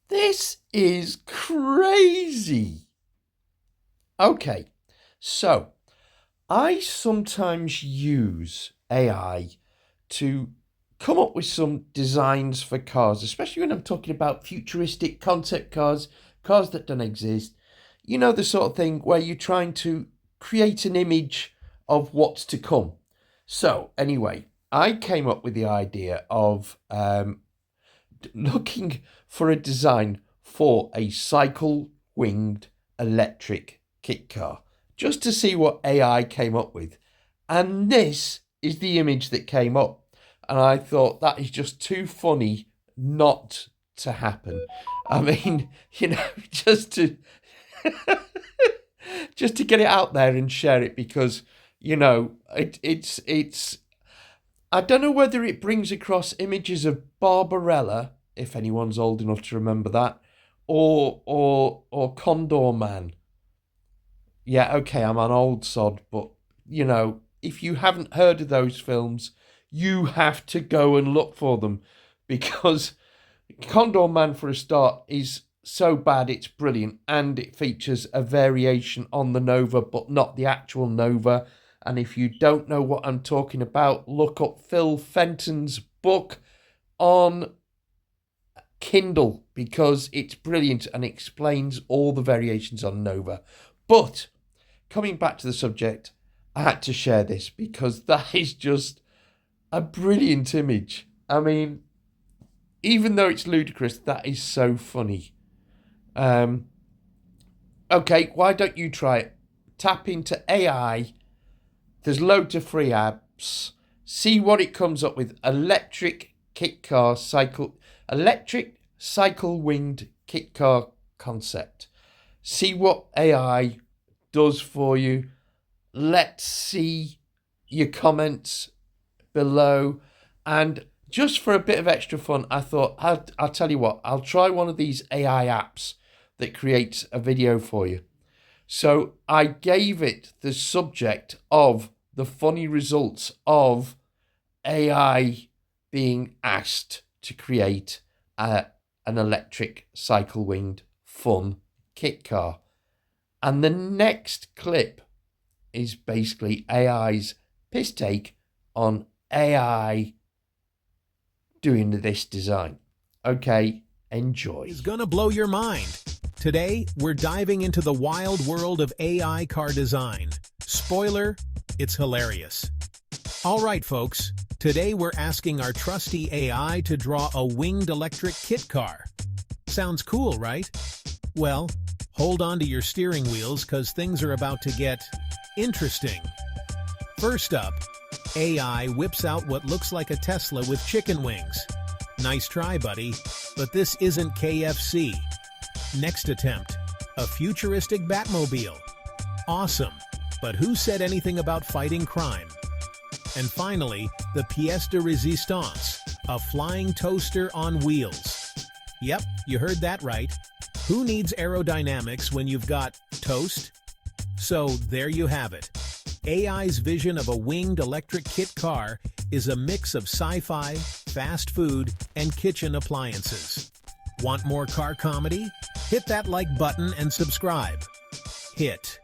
This is crazy. Okay, so I sometimes use AI to come up with some designs for cars, especially when I'm talking about futuristic concept cars, cars that don't exist. You know, the sort of thing where you're trying to create an image of what's to come. So, anyway, I came up with the idea of looking for a design for a cycle winged electric kit car just to see what AI came up with. And this is the image that came up. And I thought that is just too funny not to happen. I mean, just to just to get it out there and share it because it's I don't know whether it brings across images of Barbarella, if anyone's old enough to remember that, or Condor Man. Yeah, okay, I'm an old sod, but if you haven't heard of those films, you have to go and look for them because Condor Man, for a start, is so bad it's brilliant, and it features a variation on the Nova, but not the actual Nova. And if you don't know what I'm talking about, look up Phil Fenton's book on Kindle because it's brilliant and explains all the variations on Nova. But coming back to the subject, I had to share this because that is just a brilliant image. I mean, even though it's ludicrous, that is so funny. Okay, why don't you try it? Tap into AI. There's loads of free apps. See what it comes up with. Electric cycle winged kit car concept. See what AI does for you. Let's see your comments below. And just for a bit of extra fun, I thought, I'll tell you what, I'll try one of these AI apps that creates a video for you. So I gave it the subject of the funny results of AI being asked to create an electric cycle winged fun kit car. And the next clip is basically AI's piss take on AI doing this design. Okay, enjoy. It's gonna blow your mind. Today, we're diving into the wild world of AI car design. Spoiler, it's hilarious. All right, folks, today we're asking our trusty AI to draw a winged electric kit car. Sounds cool, right? Well, hold on to your steering wheels because things are about to get interesting. First up, AI whips out what looks like a Tesla with chicken wings. Nice try, buddy, but this isn't KFC. Next attempt, a futuristic Batmobile. Awesome, but who said anything about fighting crime? And finally, the pièce de résistance, a flying toaster on wheels. Yep, you heard that right. Who needs aerodynamics when you've got toast? So there you have it. AI's vision of a winged electric kit car is a mix of sci-fi, fast food, and kitchen appliances. Want more car comedy? Hit that like button and subscribe. Hit